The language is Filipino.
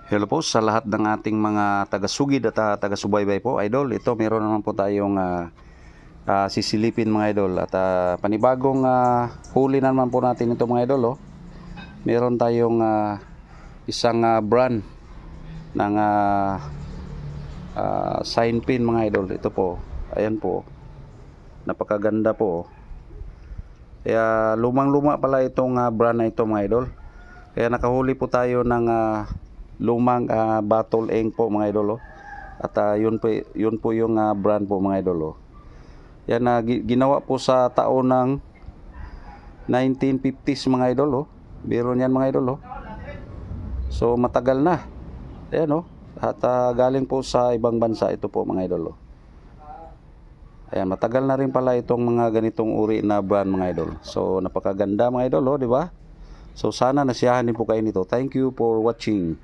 Hello po sa lahat ng ating mga taga-sugid at taga-subaybay po, idol. Ito meron naman po tayong sisilipin mga idol at panibagong huli naman po natin ito mga idol. Meron tayong isang brand ng sign pin mga idol. Ito po, ayan po, napakaganda po. Kaya lumang-luma pala itong brand na ito mga idol. Kaya nakahuli po tayo ng lumang Battle Ink po mga idol. At yun po yung brand po mga idol. Yan ginawa po sa taon ng 1950s mga idol. Biro niyan mga idol. So matagal na. Ayan at galing po sa ibang bansa ito po mga idol. Ayan, matagal na rin pala itong mga ganitong uri na brand mga idol. So napakaganda mga idol, di ba? So sana nasiyahan din po kayo nito. Thank you for watching.